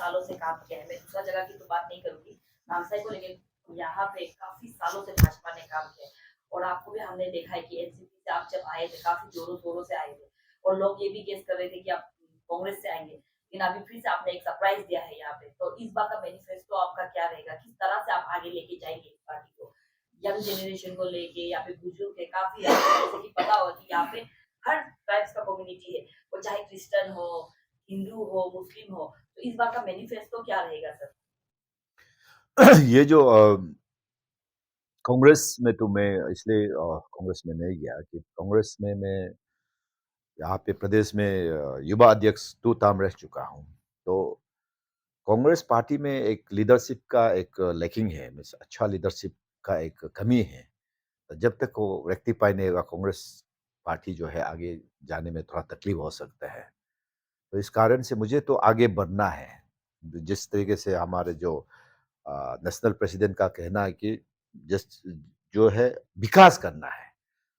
सालों से काम किया है। मैं दूसरा जगह की तो बात नहीं करूँगी, नामसाई को लेके यहाँ पे काफ़ी सालों से भाजपा ने काम किया है और आपको भी हमने देखा है कि एनसीपी से आप जब आए थे, काफ़ी ज़ोरों-शोरों से आए थे और लोग ये भी गेस कर रहे थे कि आप कांग्रेस से आएँगे, लेकिन अभी फिर से आपने एक सरप्राइज़ दिया है यहाँ पे। तो इस बार का मैनिफेस्टो आपका क्या रहेगा? किस तरह से आप आगे लेके जाएँगे इस पार्टी को? यंग जनरेशन को लेके या फिर बुजुर्ग है काफ़ी है, जैसे कि पता होगा कि यहाँ पे हर ट्राइब्स का कम्युनिटी है, वो चाहे क्रिश्चियन हो, हिंदू हो, मुस्लिम हो, तो इस बार का मैनिफेस्टो क्या रहेगा सर? ये जो कांग्रेस में तो मैं इसलिए कांग्रेस में नहीं गया कि कांग्रेस में मैं यहाँ पे प्रदेश में युवा अध्यक्ष 2 टर्म रह चुका हूँ। तो कांग्रेस पार्टी में एक लीडरशिप का एक लैकिंग है, मीन्स अच्छा लीडरशिप का एक कमी है। जब तक वो रेक्टिफाई नहीं होगा कांग्रेस पार्टी जो है आगे जाने में थोड़ा तकलीफ हो सकता है। तो इस कारण से मुझे तो आगे बढ़ना है। जिस तरीके से हमारे जो नेशनल प्रेसिडेंट का कहना है कि जिस जो है विकास करना है,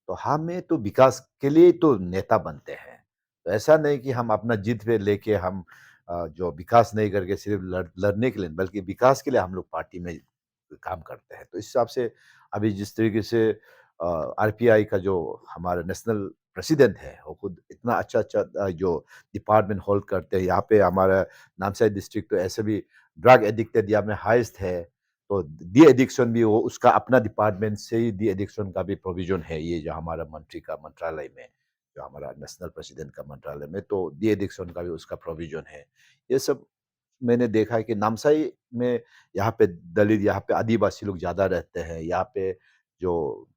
तो हमें तो विकास के लिए तो नेता बनते हैं। तो ऐसा नहीं कि हम अपना जिद पे लेके हम जो विकास नहीं करके सिर्फ लड़ने के लिए बल्कि विकास के लिए हम लोग पार्टी में काम करते हैं। तो इस हिसाब से अभी जिस तरीके से आरपीआई का जो हमारा नेशनल प्रेसिडेंट है, वो खुद इतना अच्छा-अच्छा जो डिपार्टमेंट होल्ड करते हैं। यहाँ पे हमारा नामसाई डिस्ट्रिक्ट तो ऐसे भी ड्रग एडिक्टेड यहाँ में हाईएस्ट है। तो डी एडिक्शन भी वो उसका अपना डिपार्टमेंट से ही डी एडिक्शन का भी प्रोविज़न है, ये जो हमारा मंत्री का मंत्रालय में, जो हमारा नेशनल प्रेसिडेंट का मंत्रालय में, तो डी एडिक्शन का भी उसका प्रोविज़न है। ये सब मैंने देखा है कि नामसाई में यहाँ पे दलित, यहाँ पे आदिवासी लोग ज़्यादा रहते हैं, यहाँ पे जो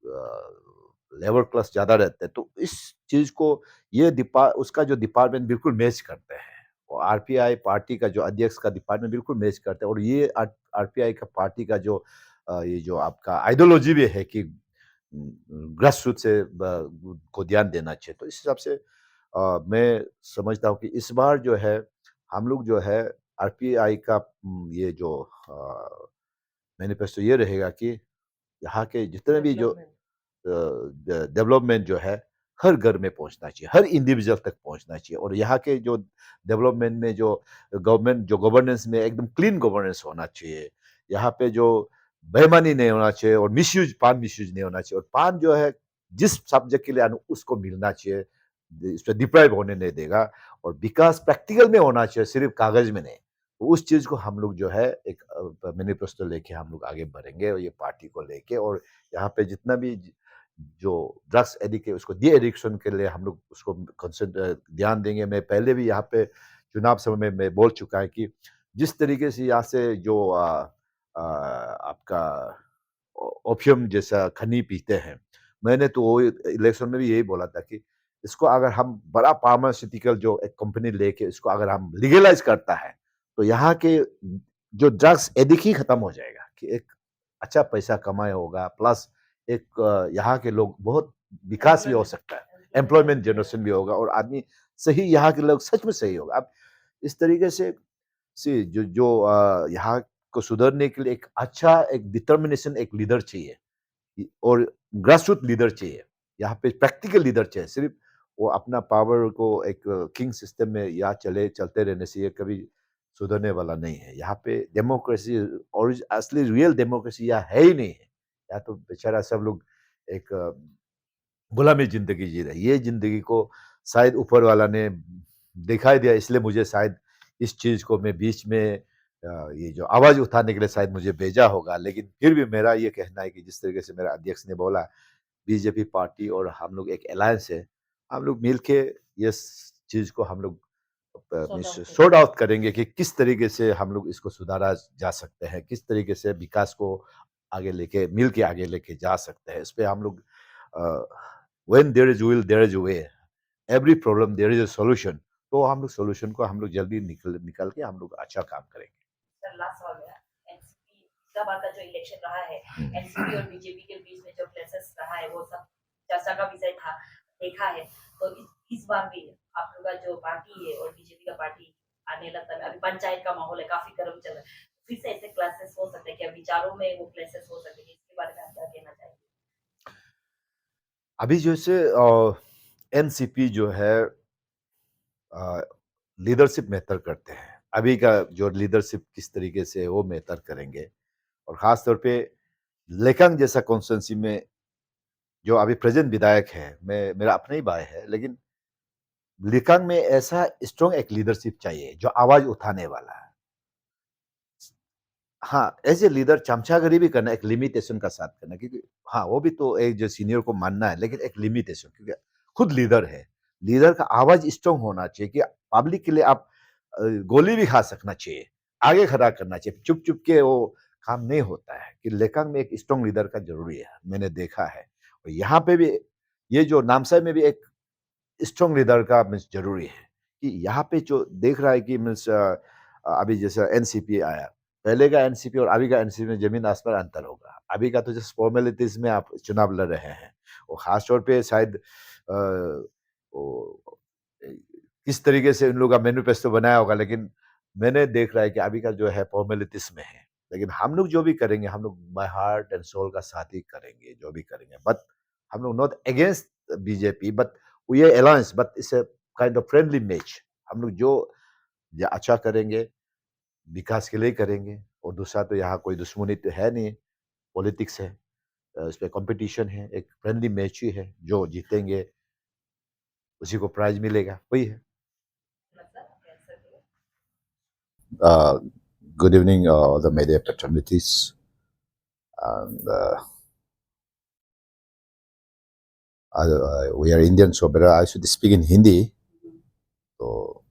लेबर क्लास ज़्यादा रहते हैं, तो इस चीज़ को ये डिपा उसका जो डिपार्टमेंट बिल्कुल मैच करते हैं। और आरपीआई पार्टी का जो अध्यक्ष का डिपार्टमेंट बिल्कुल मैच करते हैं और ये आरपीआई का पार्टी का जो ये जो आपका आइडियोलॉजी भी है कि ग्रास रूट से को ध्यान देना चाहिए। तो इस हिसाब से मैं समझता हूँ कि इस बार जो है हम लोग जो है आरपीआई का ये जो मैनिफेस्टो ये रहेगा कि यहाँ के जितने भी जो डेवलपमेंट। डेवलपमेंट जो है हर घर में पहुँचना चाहिए, हर इंडिविजुअल तक पहुँचना चाहिए और यहाँ के जो डेवलपमेंट में जो गवर्नमेंट जो गवर्नेंस में एकदम क्लीन गवर्नेंस होना चाहिए। यहाँ पे जो बेईमानी नहीं होना चाहिए और पान मिसयूज़ नहीं होना चाहिए और पान जो है जिस सब्जेक्ट के लिए उसको मिलना चाहिए, इसपे डिप्राइव होने नहीं देगा और विकास प्रैक्टिकल में होना चाहिए, सिर्फ़ कागज़ में नहीं। तो उस चीज़ को हम लोग जो है एक मैनिफेस्टो लेके हम लोग आगे बढ़ेंगे और ये पार्टी को लेके और यहाँ पे जितना भी जो ड्रग्स एडिक्ट है उसको डी एडिक्शन के लिए हम लोग उसको ध्यान देंगे। मैं पहले भी यहाँ पे चुनाव समय में मैं बोल चुका है कि जिस तरीके से यहाँ से जो आपका ओपियम जैसा खनी पीते हैं, मैंने तो वो इलेक्शन में भी यही बोला था कि इसको अगर हम बड़ा फार्मास्यूटिकल जो एक कंपनी लेके इसको अगर हम लीगलाइज़ करता है, तो यहाँ के जो ड्रग्स एडिक्ट ही खत्म हो जाएगा कि एक अच्छा पैसा कमाया होगा प्लस एक यहाँ के लोग बहुत विकास भी हो एम्प्लॉयमेंट सकता है, एम्प्लॉयमेंट एम्प्लॉयमेंट जनरेशन भी होगा और आदमी सही यहाँ के लोग सच में सही होगा। अब इस तरीके से जो जो यहाँ को सुधरने के लिए एक अच्छा एक डिटर्मिनेशन एक लीडर चाहिए और ग्रासरूट लीडर चाहिए। यहाँ पे प्रैक्टिकल लीडर चाहिए, सिर्फ़ वो अपना पावर को एक किंग सिस्टम में या चलते रहने से ये कभी सुधरने वाला नहीं है। यहाँ पे डेमोक्रेसी और असली रियल डेमोक्रेसी यहाँ है ही नहीं है। यहाँ तो बेचारा सब लोग एक गुलामी ज़िंदगी जी रहे हैं। ये ज़िंदगी को शायद ऊपर वाला ने दिखाई दिया इसलिए मुझे शायद इस चीज़ को मैं बीच में ये जो आवाज़ उठाने के लिए शायद मुझे भेजा होगा। लेकिन फिर भी मेरा ये कहना है कि जिस तरीके से मेरा अध्यक्ष ने बोला बीजेपी पार्टी और हम लोग एक अलायंस है। हम लोग मिल के इस चीज़ को हम लोग सॉर्ट मीन्स आउट सॉर्ट करेंगे। आउट करेंगे कि किस तरीके से हम लोग इसको सुधारा जा सकते हैं, किस तरीके से विकास को आगे लेके मिल के आगे लेके जा सकते हैं। इसपे हम लोग uh, when there is will there is a way, every problem there is a solution. तो हम लोग सॉल्यूशन को हम लोग जल्दी निकल निकाल के हम लोग अच्छा काम करेंगे। सर लास्ट सवाल मेरा, एनसीपी पिछला बार का जो इलेक्शन रहा है, हुँ। एनसीपी और बीजेपी के बीच में जो क्लैशेस रहा है, वो सब चर्चा का विषय था, देखा है। तो इस बार भी आप लोग का जो पार्टी है और बीजेपी का पार्टी आने लगता है, अभी पंचायत का माहौल है, काफ़ी गर्म चल रहा है। फिर से ऐसे क्लैशेस हो सकते हैं क्या? विचारों में वो क्लैशेस हो सकते हैं, इसके बारे में आप क्या कहना चाहेंगे? अभी जैसे एनसीपी जो है लीडरशिप मैटर करते हैं। अभी का जो लीडरशिप किस तरीके से है वो में तर्क करेंगे। और ख़ास तौर पे लेकांग जैसा कॉन्स्टिट्यूएंसी में जो अभी प्रेज़ेंट विधायक है, मेरा अपना ही भाई है, लेकिन लेकांग में ऐसा स्ट्रॉन्ग एक लीडरशिप चाहिए जो आवाज़ उठाने वाला है। हाँ, एज़ ए लीडर चमचागिरी भी करना, एक लिमिटेशन का साथ करना, क्योंकि हाँ, वो भी तो एक जो सीनियर को मानना है, लेकिन एक लिमिटेशन, क्योंकि खुद लीडर है। लीडर का आवाज़ स्ट्रॉन्ग होना चाहिए कि पब्लिक के लिए आप गोली भी खा सकना चाहिए, आगे खड़ा करना चाहिए। चुप-चुप के वो काम नहीं होता है कि लेकांग में एक स्ट्रॉन्ग लीडर का ज़रूरी है, मैंने देखा है। और यहाँ पे भी ये जो नामसाई में भी एक स्ट्रॉन्ग लीडर का मीन्स ज़रूरी है कि यहाँ पे जो देख रहा है कि मीन्स अभी जैसे एनसीपी आया, पहले का एनसीपी और अभी का एनसीपी में ज़मीन आसमान अंतर होगा। अभी का तो जस्ट फॉर्मेलिटीज़ में आप चुनाव लड़ रहे हैं और ख़ास तौर पे शायद वो किस तरीके से उन लोगों का मैनिफेस्टो बनाया होगा, लेकिन मैंने देख रहा है कि अभी का जो है फॉर्मेलिटीज़ में है। लेकिन हम लोग जो भी करेंगे, हम लोग बाय हार्ट एंड सोल का साथ ही करेंगे, जो भी करेंगे। बट हम लोग not against BJP, but we are alliance, but it's a kind of friendly match. हम लोग जो अच्छा करेंगे, विकास के लिए करेंगे, और दूसरा तो यहाँ कोई दुश्मनी तो है नहीं, पॉलिटिक्स है। इसमें कॉम्पिटिशन है, एक फ्रेंडली मैच ही है, जो जीतेंगे उसी को प्राइज़ मिलेगा, वही है। मतलब कैसे करें? Uh, Good evening, all the media fraternities. And we are Indian, so better I should speak in Hindi. तो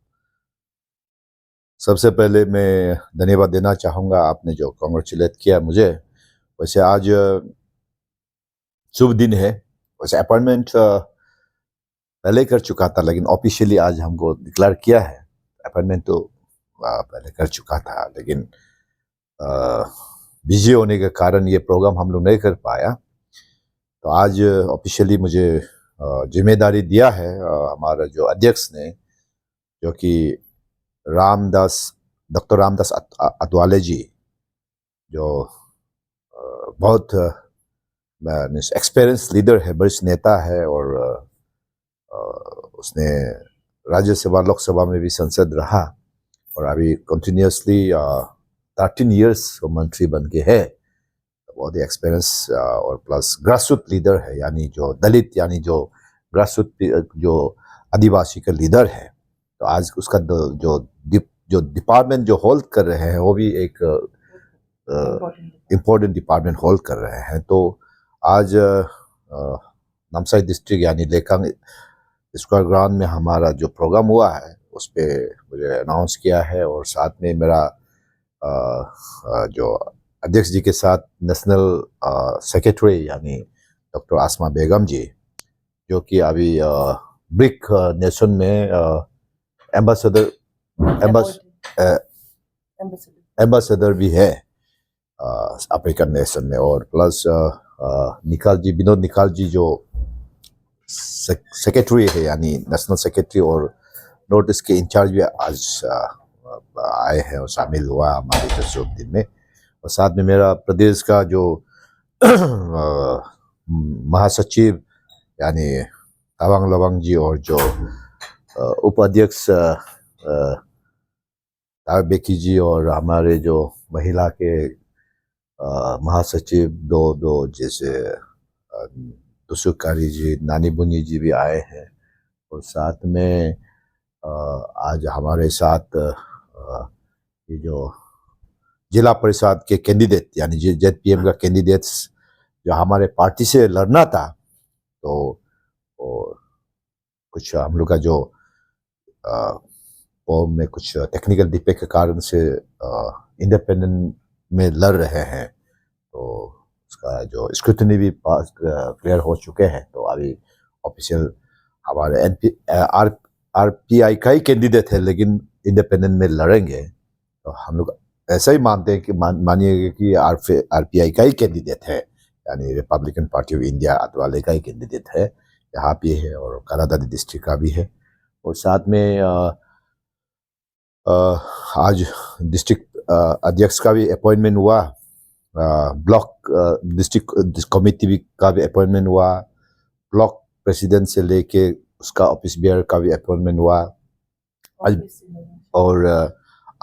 सबसे पहले मैं धन्यवाद देना चाहूँगा, आपने जो कॉन्ग्रेचुलेट किया मुझे। वैसे आज शुभ दिन है। वैसे अपॉइंटमेंट पहले कर चुका था, लेकिन ऑफिशियली आज हमको डिक्लेयर किया है। अपॉइंटमेंट तो पहले कर चुका था, लेकिन बिजी होने के कारण ये प्रोग्राम हम लोग नहीं कर पाया। तो आज ऑफिशियली मुझे जिम्मेदारी दिया है हमारा जो अध्यक्ष ने, जो कि डॉक्टर रामदास अतवाले जी, जो बहुत मीन्स एक्सपीरियंस लीडर है, वरिष्ठ नेता है, और उसने राज्यसभा लोकसभा में भी सांसद रहा, और अभी कंटिन्यूसली 13 इयर्स मंत्री बन के है। बहुत ही एक्सपीरियंस और प्लस ग्रासरूट लीडर है, यानी जो दलित, यानी जो ग्रासरूट जो आदिवासी का लीडर है। तो आज उसका जो डिपार्टमेंट जो होल्ड कर रहे हैं, वो भी एक इम्पोर्टेंट डिपार्टमेंट होल्ड कर रहे हैं। तो आज नामसाई डिस्ट्रिक्ट यानी लेकांग स्क्वायर ग्राउंड में हमारा जो प्रोग्राम हुआ है, उस पर मुझे अनाउंस किया है, और साथ में मेरा जो अध्यक्ष जी के साथ नेशनल सेक्रेटरी यानी डॉक्टर आसमा बेगम जी, जो कि अभी ब्रिक नेशन में एम्बेसडर भी है अफ्रीकन नेशन में, और प्लस विनोद निकाल जी जो सेक्रेटरी है, यानी नेशनल सेक्रेटरी और नॉर्थ ईस्ट के इंचार्ज भी आज आए हैं और शामिल हुआ हमारे जो शुभ दिन में। और साथ में मेरा प्रदेश का जो महासचिव यानी तावांग लवांग जी, और जो उपाध्यक्ष बेकी जी, और हमारे जो महिला के महासचिव दो जैसे तुसुकारी जी, नानी बुनी जी भी आए हैं। और साथ में आज हमारे साथ ये जो जिला परिषद के कैंडिडेट यानी जेडपीएम का कैंडिडेट्स जो हमारे पार्टी से लड़ना था, तो कुछ हम लोग का जो फॉर्म में कुछ टेक्निकल डिफेक्ट के कारण से इंडिपेंडेंट में लड़ रहे हैं। तो उसका जो स्क्रूटनी भी पास क्लियर हो चुके हैं। तो अभी ऑफिशियल हमारे आरपीआई का ही कैंडिडेट है, लेकिन इंडिपेंडेंट में लड़ेंगे। तो हम लोग ऐसा ही मानते हैं कि मानिएगा कि आरपीआई का ही कैंडिडेट है, यानी रिपब्लिकन पार्टी ऑफ इंडिया अतवाले का ही कैंडिडेट है, यहाँ भी है, और करादादी डिस्ट्रिक्ट का भी है। और साथ में आज डिस्ट्रिक्ट अध्यक्ष का भी अपॉइंटमेंट हुआ, ब्लॉक डिस्ट्रिक्ट कमिटी का भी अपॉइंटमेंट हुआ, ब्लॉक प्रेसिडेंट से लेके उसका ऑफिस बेयर का भी अपॉइंटमेंट हुआ। और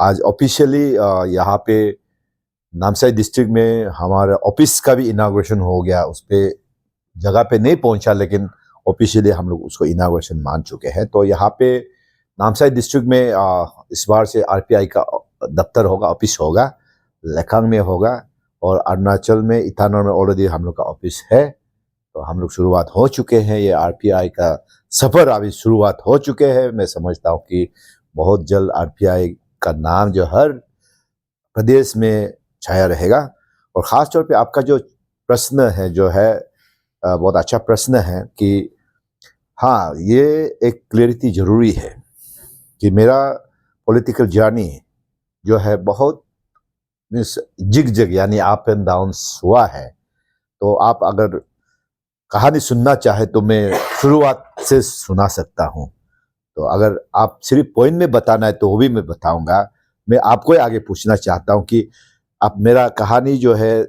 आज ऑफिशियली यहाँ पे नामसाई डिस्ट्रिक्ट में हमारा ऑफिस का भी इनाग्रेशन हो गया। उस पे जगह पे नहीं पहुंचा, लेकिन ऑफिशियली हम लोग उसको इनाग्रेशन मान चुके हैं। तो यहाँ पे नामसाई डिस्ट्रिक्ट में इस बार से आरपीआई का दफ्तर होगा, ऑफिस होगा, लेकांग में होगा, और अरुणाचल में ईटानगर में ऑलरेडी हम लोग का ऑफिस है। तो हम लोग शुरुआत हो चुके हैं, ये आरपीआई का सफ़र अभी शुरुआत हो चुके हैं। मैं समझता हूँ कि बहुत जल्द आरपीआई का नाम जो हर प्रदेश में छाया रहेगा। और ख़ास तौर पे आपका जो प्रश्न है जो है बहुत अच्छा प्रश्न है कि हाँ, ये एक क्लियरिटी ज़रूरी है कि मेरा पॉलिटिकल जर्नी जो है बहुत मीन्स जिग यानी अप एंड डाउन्स हुआ है। तो आप अगर कहानी सुनना चाहे तो मैं शुरुआत से सुना सकता हूँ। तो अगर आप सिर्फ पॉइंट में बताना है तो वो भी मैं बताऊंगा। मैं आपको ही आगे पूछना चाहता हूँ कि आप मेरा कहानी जो है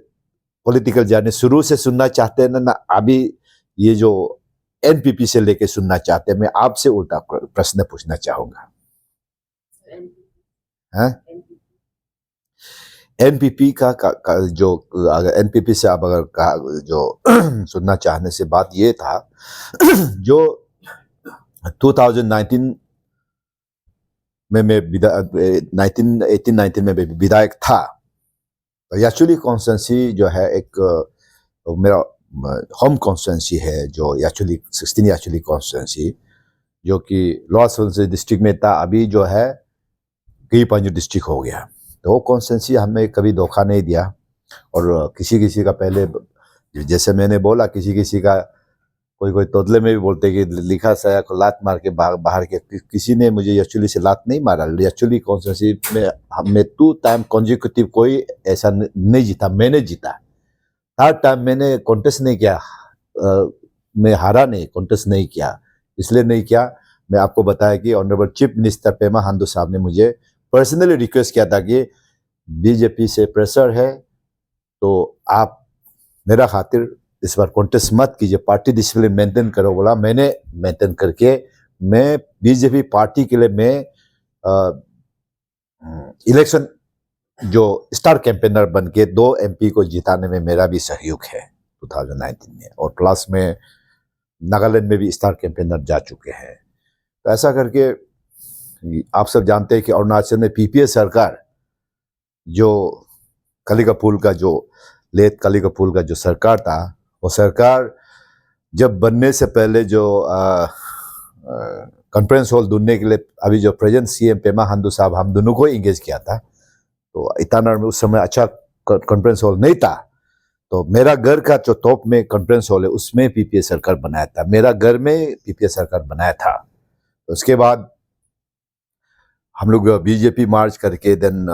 पॉलिटिकल जर्नी शुरू से सुनना चाहते हैं ना अभी ये जो एनपीपी से लेके सुनना चाहते हैं? मैं आपसे उल्टा प्रश्न पूछना चाहूंगा। एनपीपी का जो अगर एनपीपी से आप अगर जो सुनना चाहने से बात ये था जो 2019 में मैं 19 में विधायक था। एक्चुअली कॉन्स्टिट्यूंसी जो है एक मेरा होम कॉन्स्टिट्यूंसी है, जो एक्चुअली 16 एक्चुअली कॉन्स्टिट्यूंसी जो कि लोअर सुबनसिरी डिस्ट्रिक्ट में था, अभी जो है कई पंजू डिस्ट्रिक्ट हो गया। तो वो कॉन्स्टिट्यूंसी हमें कभी धोखा नहीं दिया। और किसी का पहले जैसे मैंने बोला, किसी का कोई तोतले में भी बोलते कि लिखा साया को लात मार के बाहर के, किसी ने मुझे एक्चुअली से लात नहीं मारा। एक्चुअली कॉन्स्टिट्यूंसी में हमें 2 टाइम कॉन्जिक्यूटिव कोई ऐसा नहीं जीता, मैंने जीता। 3rd टाइम मैंने कॉन्टेस्ट नहीं किया, मैं हारा नहीं, कॉन्टेस्ट नहीं किया। इसलिए नहीं किया, मैं आपको बताया कि honourable chief minister Pema Khandu साहब ने मुझे पर्सनली रिक्वेस्ट किया था कि बीजेपी से प्रेशर है तो आप मेरा खातिर इस बार कॉन्टेस्ट मत कीजिए, पार्टी डिसिप्लिन मेंटेन करो। बोला, मैंने मेंटेन करके मैं बीजेपी पार्टी के लिए मैं इलेक्शन जो स्टार कैंपेनर बन के 2 एमपी को जिताने में मेरा भी सहयोग है 2019 में। और प्लस में नागालैंड में भी स्टार कैंपेनर जा चुके हैं। तो ऐसा करके आप सब जानते हैं कि अरुणाचल में पीपीएस सरकार जो कलिकापुल का जो लेट कलिकापुल का जो सरकार था, वो सरकार जब बनने से पहले जो कॉन्फ्रेंस हॉल ढूंढने के लिए अभी जो प्रेजेंट सीएम पेमा खांडू साहब हम दोनों को इंगेज किया था। तो ईटानगर में उस समय अच्छा कॉन्फ्रेंस हॉल नहीं था। तो मेरा घर का जो टॉप में कॉन्फ्रेंस हॉल है उसमें पीपीएस सरकार बनाया था, मेरा घर में पीपीएस सरकार बनाया था। तो उसके बाद हम लोग बीजेपी मार्च करके देन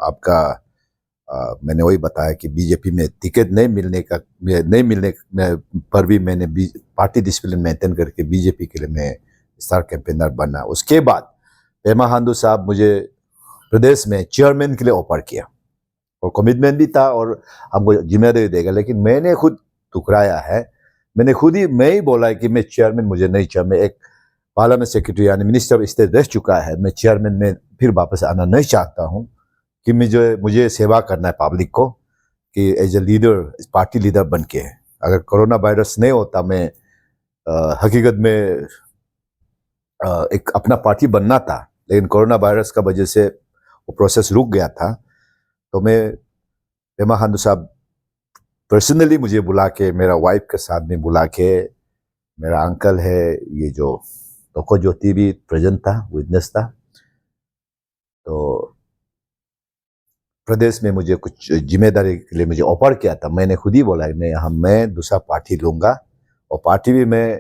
आपका मैंने वही बताया कि बीजेपी में टिकट नहीं मिलने पर भी मैंने पार्टी डिसिप्लिन मेंटेन करके बीजेपी के लिए मैं स्टार कैंपेनर बना। उसके बाद पेमा खांडू साहब मुझे प्रदेश में चेयरमैन के लिए ऑफर किया और कमिटमेंट भी था और हमको जिम्मेदारी देगा, लेकिन मैंने खुद ठुकराया है। मैं ही बोला है कि मैं चेयरमैन मुझे नहीं चाहिए। मैं एक पार्लियामेंट सेक्रेटरी यानी मिनिस्टर ऑफ स्टेट रह चुका है, मैं चेयरमैन में फिर वापस आना नहीं चाहता हूँ कि मुझे सेवा करना है पब्लिक को कि as a leader, party leader बन के। अगर कोरोना वायरस नहीं होता मैं हकीकत में एक अपना पार्टी बनना था, लेकिन कोरोना वायरस का वजह से वो प्रोसेस रुक गया था। तो मैं पेमा खांडू साहब पर्सनली मुझे बुला के, मेरा वाइफ के साथ में बुला के, मेरा अंकल है ये जो तोको ज्योति भी प्रेजेंट था, विटनेस था। तो प्रदेश में मुझे कुछ जिम्मेदारी के लिए मुझे ऑफर किया था। मैंने खुद ही बोला मैं दूसरा पार्टी लूँगा और पार्टी भी मैं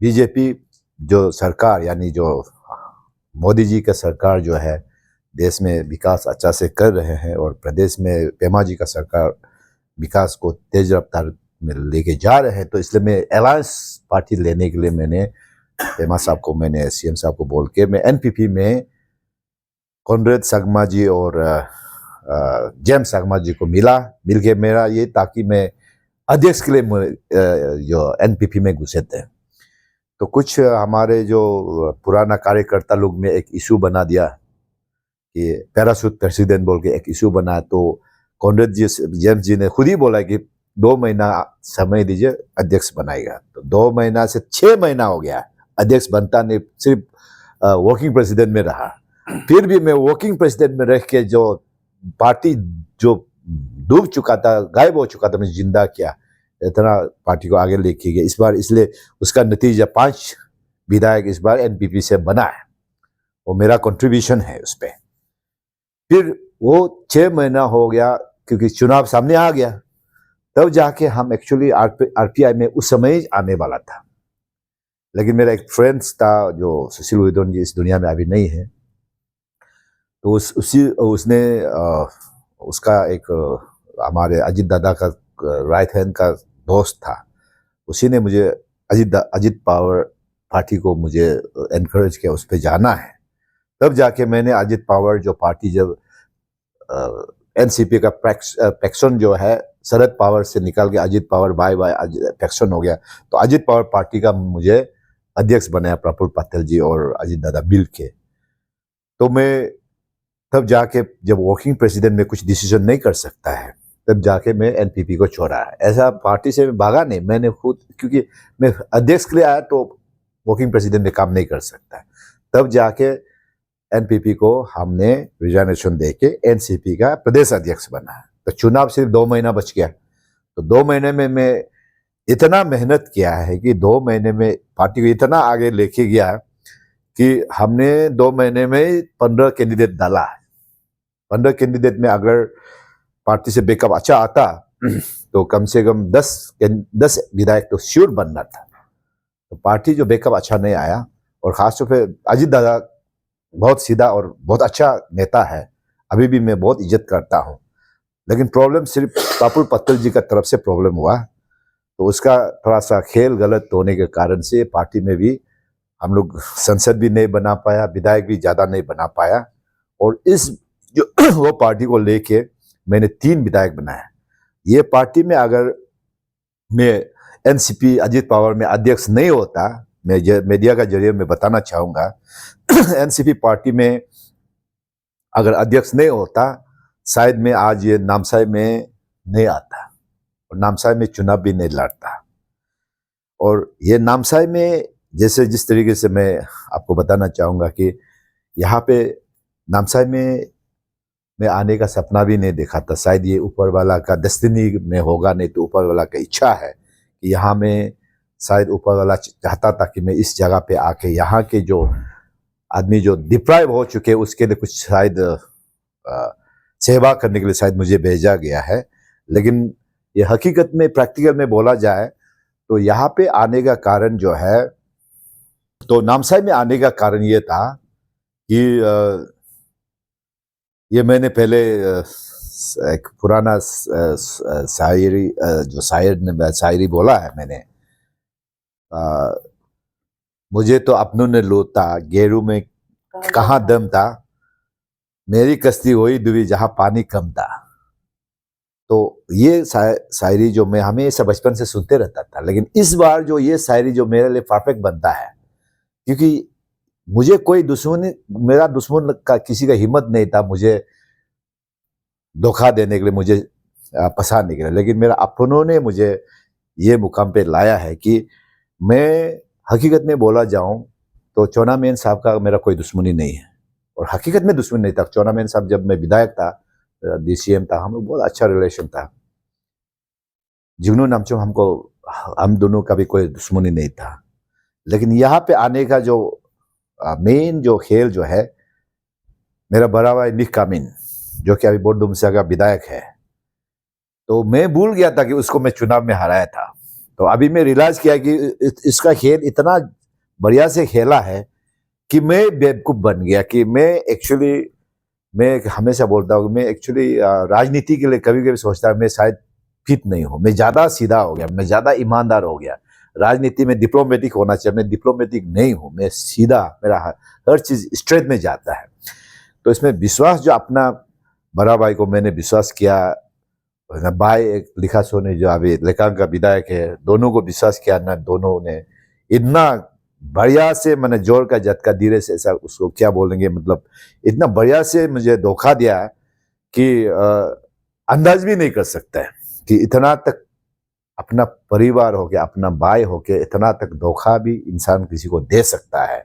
बीजेपी जो सरकार यानी जो मोदी जी का सरकार जो है देश में विकास अच्छा से कर रहे हैं और प्रदेश में पेमा जी का सरकार विकास को तेज रफ्तार में लेके जा रहे हैं। तो इसलिए मैं अलायंस पार्टी लेने के लिए मैंने पेमा साहब को, मैंने सीएम साहब को बोल के मैं एनपीपी में कॉनरेड संगमा जी और जेम्स संगमा जी को मिल के मेरा ये ताकि मैं अध्यक्ष के लिए जो एनपीपी में घुसे थे। तो कुछ हमारे जो पुराना कार्यकर्ता लोग में एक इशू बना दिया कि पैराशूट प्रेसिडेंट बोल के एक इशू बना, तो कॉनरेड जी जेम्स जी ने खुद ही बोला कि 2 महीना समय दीजिए, अध्यक्ष बनाएगा। तो 2 महीना से 6 महीना हो गया, अध्यक्ष बनता नहीं, सिर्फ वर्किंग प्रेसिडेंट में रहा। फिर भी मैं वर्किंग प्रेसिडेंट में रह के जो पार्टी जो डूब चुका था, गायब हो चुका था, मैं जिंदा किया, इतना पार्टी को आगे लेके गया इस बार। इसलिए उसका नतीजा 5 विधायक इस बार एनपीपी से बना है, वो मेरा कंट्रीब्यूशन है उस पर। फिर वो 6 महीना हो गया क्योंकि चुनाव सामने आ गया, तब जाके हम एक्चुअली आरपीआई में उस समय ही आने वाला था। लेकिन मेरा एक फ्रेंड्स था जो सुशील उइदोन जी इस दुनिया में अभी नहीं है, तो उसने उसका एक हमारे अजीत दादा का राइट हैंड का दोस्त था, उसी ने मुझे अजीत पावर पार्टी को मुझे एनकरेज किया उस पर जाना है। तब जाके मैंने अजीत पावर जो पार्टी, जब एनसीपी का पैक्सन जो है शरद पावर से निकल के अजीत पावर बाय पैक्सन हो गया, तो अजीत पावर पार्टी का मुझे अध्यक्ष बनाया प्रफुल्ल पटेल जी और अजीत दादा मिल के। तो मैं तब जाके, जब वर्किंग प्रेसिडेंट में कुछ डिसीजन नहीं कर सकता है, तब जाके मैं एनपीपी को छोड़ा है। ऐसा पार्टी से भागा नहीं, मैंने खुद, क्योंकि मैं अध्यक्ष के लिए आया तो वर्किंग प्रेसिडेंट में काम नहीं कर सकता। तब जाके एनपीपी को हमने रिजाइनेशन देके एनसीपी का प्रदेश अध्यक्ष बना है। तो चुनाव सिर्फ 2 महीना बच गया, तो 2 महीने में मैं इतना मेहनत किया है कि 2 महीने में पार्टी को इतना आगे लेके गया कि हमने 2 महीने में 15 कैंडिडेट डाला है। 15 कैंडिडेट में अगर पार्टी से बैकअप अच्छा आता तो कम से कम 10 विधायक तो श्योर बनना था। तो पार्टी जो बैकअप अच्छा नहीं आया, और खासतौर पर अजीत दादा बहुत सीधा और बहुत अच्छा नेता है, अभी भी मैं बहुत इज्जत करता हूँ, लेकिन प्रॉब्लम सिर्फ प्रफुल्ल पटेल जी का तरफ से प्रॉब्लम हुआ। तो उसका थोड़ा सा खेल गलत होने के कारण से पार्टी में भी हम लोग संसद भी नहीं बना पाया, विधायक भी ज़्यादा नहीं बना पाया, और इस जो वो पार्टी को लेके मैंने 3 विधायक बनाया। ये पार्टी में अगर मैं एनसीपी अजीत पावर में अध्यक्ष नहीं होता, मैं मीडिया का जरिए मैं बताना चाहूँगा, एनसीपी पार्टी में अगर अध्यक्ष नहीं होता, शायद मैं आज ये नामसाई में नहीं आता और नामसाई में चुनाव भी नहीं लड़ता। और ये नामसाई में जैसे जिस तरीके से मैं आपको बताना चाहूँगा कि यहाँ पे नामसाई में मैं आने का सपना भी नहीं देखा था। शायद ये ऊपर वाला का डेस्टिनी में होगा, नहीं तो ऊपर वाला का इच्छा है कि यहाँ में शायद ऊपर वाला चाहता था कि मैं इस जगह पे आके यहाँ के जो आदमी जो डिप्राइव हो चुके उसके लिए कुछ शायद सेवा करने के लिए शायद मुझे भेजा गया है। लेकिन ये हकीकत में प्रैक्टिकल में बोला जाए तो यहाँ पे आने का कारण जो है, तो नामसाई में आने का कारण ये था कि ये मैंने पहले एक पुराना शायरी जो शायर ने शायरी बोला है मैंने, मुझे तो अपनों ने लूटा गेरू में कहाँ दम था, मेरी कश्ती वही डूबी जहाँ पानी कम था। तो ये शायरी जो मैं हमेशा बचपन से सुनते रहता था, लेकिन इस बार जो ये शायरी जो मेरे लिए परफेक्ट बनता है, क्योंकि मुझे कोई दुश्मन, मेरा दुश्मन का किसी का हिम्मत नहीं था मुझे धोखा देने के लिए, मुझे फंसाने के लिए, लेकिन मेरा अपनों ने मुझे ये मुकाम पे लाया है कि मैं हकीकत में बोला जाऊं तो चौनामेन साहब का मेरा कोई दुश्मनी नहीं है, और हकीकत में दुश्मन नहीं था। चौनामेन साहब जब मैं विधायक था, डीसीएम था, हम लोग बहुत अच्छा रिलेशन था। जिग्नू नामचुम हम दोनों का भी कोई दुश्मनी नहीं था। लेकिन यहाँ पे आने का जो मेन जो खेल जो है, मेरा बड़ा भाई निक कामिन जो कि अभी बोर्डुमसा का विधायक है, तो मैं भूल गया था कि उसको मैं चुनाव में हराया था। तो अभी मैं रियलाइज किया कि इसका खेल इतना बढ़िया से खेला है कि मैं बेवकूफ बन गया कि मैं हमेशा बोलता हूँ, मैं एक्चुअली राजनीति के लिए कभी कभी सोचता हूँ मैं शायद फिट नहीं हूँ, मैं ज़्यादा सीधा हो गया, मैं ज़्यादा ईमानदार हो गया। राजनीति में डिप्लोमेटिक होना चाहिए, मैं डिप्लोमेटिक नहीं हूँ, मैं सीधा, मेरा हर चीज़ स्ट्रेट में जाता है। तो इसमें विश्वास जो अपना बड़ा भाई को मैंने विश्वास किया, भाई एक लिखा सोने जो अभी लेकांग का विधायक है, दोनों को विश्वास किया ना, दोनों ने इतना बढ़िया से मैंने जोर का झटका धीरे से, ऐसा उसको क्या बोलेंगे, मतलब इतना बढ़िया से मुझे धोखा दिया कि अंदाज भी नहीं कर सकता है कि इतना तक अपना परिवार हो गया, अपना भाई हो के इतना तक धोखा भी इंसान किसी को दे सकता है।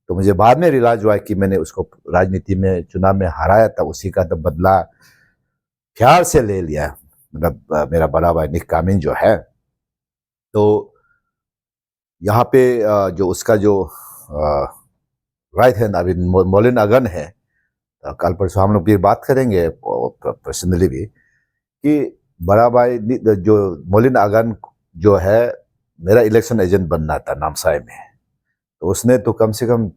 तो मुझे बाद में रियलाइज हुआ कि मैंने उसको राजनीति में, चुनाव में हराया था, उसी का तो बदला प्यार से ले लिया। मतलब मेरा बड़ा भाई निक कामिन जो है, तो यहाँ पे जो उसका जो राइट हैंड अभी मोलिन अगन है, कल परसों हम लोग फिर बात करेंगे पर्सनली भी, कि बड़ा भाई जो मोलिन अगन जो है, मेरा इलेक्शन एजेंट बनना था नामसाई में, तो उसने तो कम से कम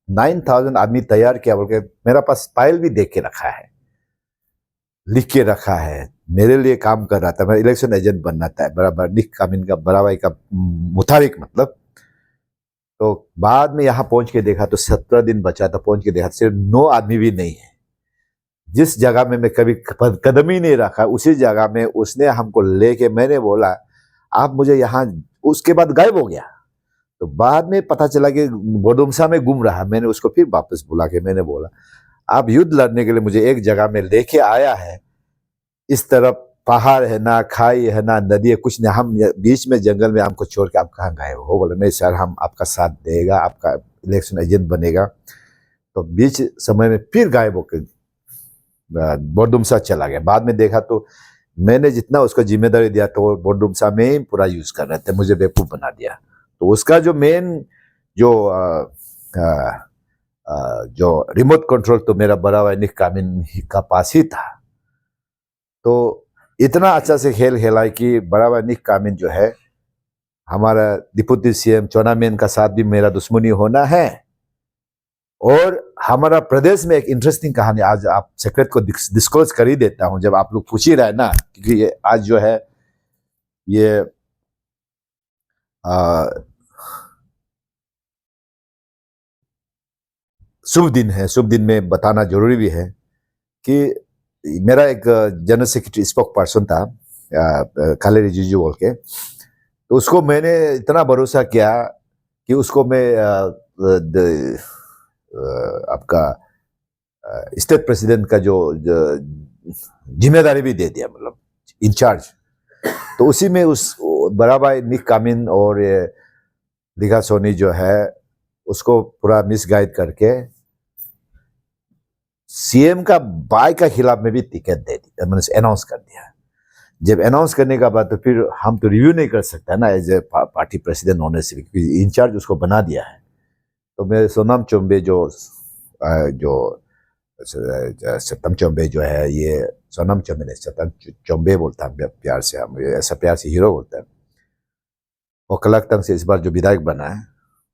9,000 आदमी तैयार किया, बोल के मेरा पास फाइल भी देख के रखा है, लिख के रखा है, मेरे लिए काम कर रहा था, मेरा इलेक्शन एजेंट बनना था बराबर निक कामिन का, बड़ा भाई का मुताबिक मतलब। तो बाद में यहाँ पहुंच के देखा तो 17 दिन बचा था, पहुंच के देखा सिर्फ 9 आदमी भी नहीं है। जिस जगह में मैं कभी कदम ही नहीं रखा, उसी जगह में उसने हमको लेके, मैंने बोला आप मुझे यहाँ, उसके बाद गायब हो गया। तो बाद में पता चला कि बोडुमसा में घूम रहा। मैंने उसको फिर वापस बुला के मैंने बोला आप युद्ध लड़ने के लिए मुझे एक जगह में लेके आया है, इस तरफ पहाड़ है ना, खाई है ना, नदी है, कुछ नहीं, हम बीच में जंगल में हमको छोड़ के आप कहाँ गए हो? बोले नहीं सर, हम आपका साथ देगा, आपका इलेक्शन एजेंट बनेगा। तो बीच समय में फिर गायब होकर बोडुमसा चला गया। बाद में देखा तो मैंने जितना उसको जिम्मेदारी दिया तो वो बोडुमसा में ही पूरा यूज कर रहे थे, मुझे बेवकूफ बना दिया। तो उसका जो मेन जो रिमोट कंट्रोल तो मेरा बड़ा भाई निक कामिन का पास ही था। तो इतना अच्छा से खेल खेला कि बड़ा भाई निक कामिन जो है, हमारा डिप्टी सीएम चोनामेन का साथ भी मेरा दुश्मनी होना है। और हमारा प्रदेश में एक इंटरेस्टिंग कहानी आज आप सेक्रेट को डिस्क्लोज कर ही देता हूं, जब आप लोग पूछ ही रहे ना, क्योंकि ये आज जो है ये शुभ दिन है। शुभ दिन में बताना जरूरी भी है कि मेरा एक जनरल सेक्रेटरी स्पोक पर्सन था, काले रिजिजू बोल के, तो उसको मैंने इतना भरोसा किया कि उसको मैं आपका स्टेट प्रेसिडेंट का जो जिम्मेदारी भी दे दिया, मतलब इंचार्ज। तो उसी में उस बड़ा भाई निक कामिन और दिघा सोनी जो है, उसको पूरा मिसगाइड करके सीएम का बाई का खिलाफ में भी टिकट दे दी, मैंने अनाउंस कर दिया। जब अनाउंस करने का बाद तो फिर हम तो रिव्यू नहीं कर सकता ना एज ए पार्टी प्रेसिडेंट होने से, क्योंकि इंचार्ज उसको बना दिया है। तो मैं सोनम चोम्बे जो सत्यम चोम्बे जो है, ये सोनम चोम्बे नहीं, सत्यम चोम्बे बोलता है प्यार से, हम ऐसा प्यार से हीरो बोलता है। और कलकत्ता से इस बार जो विधायक बना है,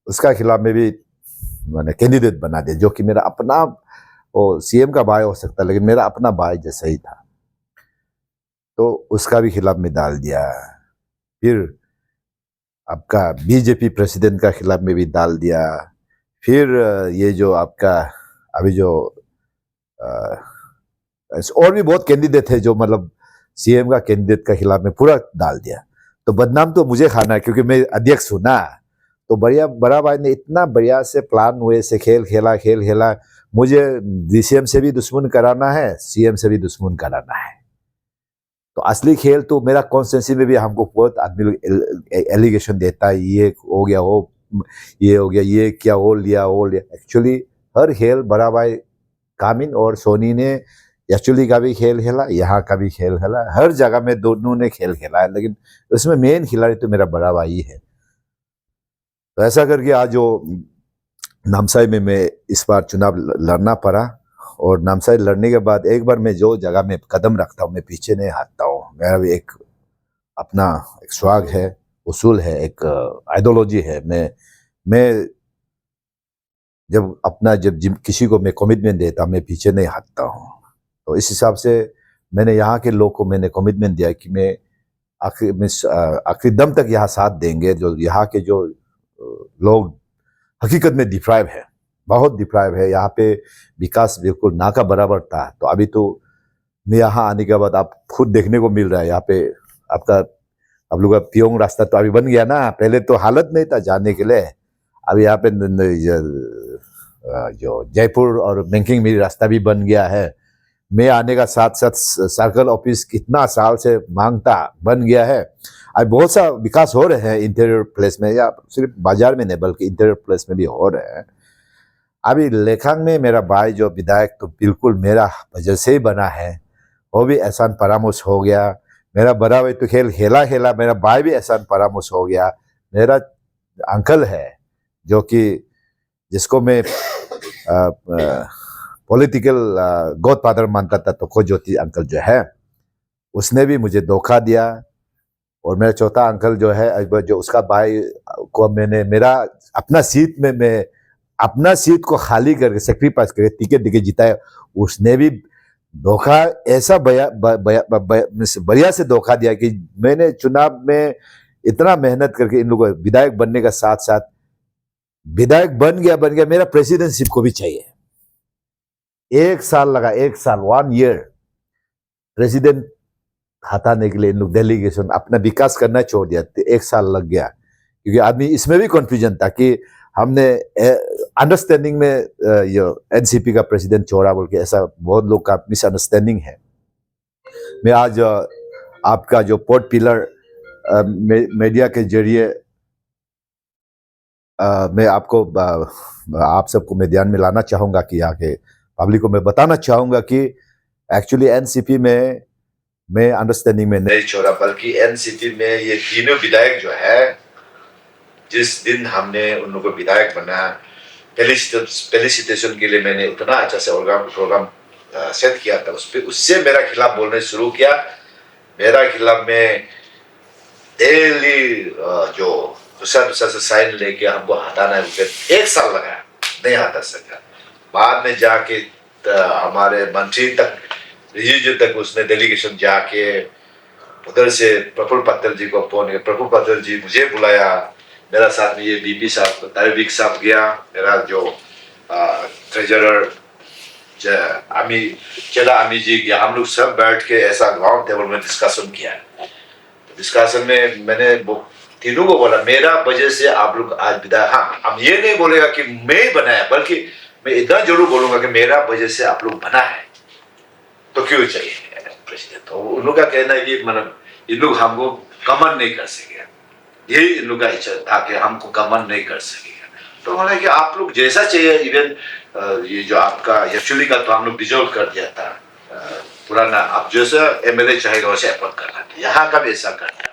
उसका खिलाफ में भी मैंने कैंडिडेट बना दिया, जो कि मेरा अपना, वो सीएम का भाई हो सकता है लेकिन मेरा अपना भाई जैसा ही था। तो उसका भी खिलाफ में डाल दिया। फिर आपका बीजेपी प्रेसिडेंट का खिलाफ में भी डाल दिया। फिर ये जो आपका अभी जो और भी बहुत कैंडिडेट है जो मतलब सीएम का कैंडिडेट का खिलाफ में पूरा डाल दिया। तो बदनाम तो मुझे खाना है, क्योंकि मैं अध्यक्ष हूं ना। तो बड़ा भाई ने इतना बढ़िया से प्लान हुए से खेल खेला, मुझे डीसीएम से भी दुश्मन कराना है, सीएम से भी दुश्मन कराना है। तो असली खेल तो मेरा कॉन्स्टिट्यूंसी में भी हमको बहुत आदमी लोग एलिगेशन देता है, ये हो गया, वो ये हो गया, ये क्या वो लिया। एक्चुअली हर खेल बड़ा भाई कामिन और सोनी ने एक्चुअली का भी खेल खेला, यहाँ का भी खेल खेला, हर जगह में दोनों ने खेल खेला है, लेकिन उसमें मेन खिलाड़ी तो मेरा बड़ा भाई है। तो ऐसा करके आज जो नामसाई में मैं इस बार चुनाव लड़ना पड़ा, और नामसाई लड़ने के बाद एक बार मैं जो जगह में कदम रखता हूँ, मैं पीछे नहीं हटता हूँ। मेरा भी एक अपना एक स्वाग है, उसूल है, एक आइडियोलॉजी है। मैं जब किसी को मैं कमिटमेंट देता हूँ, मैं पीछे नहीं हटता हूँ। तो इस हिसाब से मैंने यहाँ के लोग को मैंने कमिटमेंट दिया कि मैं आखिरी दम तक यहाँ साथ देंगे। जो यहाँ के जो लोग हकीकत में डिप्राइव है, बहुत डिप्राइव है, यहाँ पे विकास बिल्कुल ना का बराबर था। तो अभी तो मैं यहाँ आने के बाद आप खुद देखने को मिल रहा है, यहाँ पे आपका आप लोग का पियोंग रास्ता तो अभी बन गया ना, पहले तो हालत नहीं था जाने के लिए। अभी यहाँ पे जो जयपुर और बैंकिंग में रास्ता भी बन गया है। मैं आने का साथ साथ सर्कल ऑफिस कितना साल से मांगता बन गया है। अब बहुत सा विकास हो रहे हैं इंटीरियर प्लेस में, या सिर्फ बाजार में नहीं बल्कि इंटीरियर प्लेस में भी हो रहे हैं। अभी लेखांग में मेरा भाई जो विधायक तो बिल्कुल मेरा वजह से ही बना है, वो भी एहसान परामर्श हो गया। मेरा बड़ा भाई तो खेल खेला खेला, मेरा भाई भी एहसान परामर्श हो गया। मेरा अंकल है जो कि जिसको मैं पॉलिटिकल गॉडफादर मानता था, तो को ज्योति अंकल जो है उसने भी मुझे धोखा दिया। और मेरा चौथा अंकल जो है, जो उसका भाई को मैंने मेरा अपना सीट में मैं अपना सीट को खाली करके सेक्रीफाइस करके टिकट देके जिताया, उसने भी धोखा ऐसा बढ़िया से धोखा दिया कि मैंने चुनाव में इतना मेहनत करके इन लोगों को विधायक बनने का साथ साथ विधायक बन गया, मेरा प्रेसिडेंटशिप को भी चाहिए। 1 साल लगा, 1 साल 1 ईयर प्रेसिडेंट हटाने के लिए इन लोग डेलीगेशन अपना विकास करना छोड़ दिया। 1 साल लग गया, क्योंकि आदमी इसमें भी कंफ्यूजन था कि हमने अंडरस्टैंडिंग में ये एनसीपी का प्रेसिडेंट छोड़ा बोल के, ऐसा बहुत लोग का मिसअंडरस्टैंडिंग है। मैं आज आपका जो पोर्ट पिलर मीडिया के जरिए मैं आपको आप सबको मैं ध्यान में लाना चाहूँगा कि आके पब्लिक को मैं बताना चाहूँगा कि एक्चुअली एनसीपी में मैं अंडरस्टैंडिंग में नहीं छोड़ा, बल्कि एनसीपी में ये तीनों विधायक जो है, जिस दिन हमने उन लोगों को विधायक बनाया, फेलिसिटेशन के लिए मैंने उतना अच्छा से प्रोग्राम सेट किया था, उससे मेरा खिलाफ बोलने शुरू किया। मेरा खिलाफ में डेली जो दूसरा से साइन लेके हमको हटाना है, 1 साल लगा, नहीं हटा सका। बाद में जाके हमारे मंत्री तक, रिजिजू तक उसने डेलीगेशन जाके उधर से प्रफुल्ल पटेल जी को फोन किया। प्रफुल्ल पटेल जी मुझे बुलाया, मेरा साथ में ये बीपी साहब तारिक साहब गया, मेरा जो ट्रेजरर आमी जी गया। हम लोग सब बैठ के ऐसा राउंड टेबल में डिस्कशन किया। डिस्कशन में मैंने तीनों को बोला, मेरा वजह से आप लोग आज विधायक, हाँ हम ये नहीं बोलेगा कि मैं बनाया, बल्कि मैं इतना जरूर बोलूंगा कि मेरा वजह से आप लोग बना है, तो क्यों चाहिए प्रेसिडेंट। तो उन लोग का कहना है कि मतलब इन लोग हमको कमन नहीं कर सके, यही इन लोग का इच्छा था कि हमको कमन नहीं कर सके। तो बोला कि आप लोग जैसा चाहिए, इवन ये जो आपका एक्चुअली का तो हम लोग डिजोल्व कर दिया था पुराना, आप जैसा एमएलए चाहेगा वैसे अपॉइंट करना, यहाँ का भी ऐसा करना।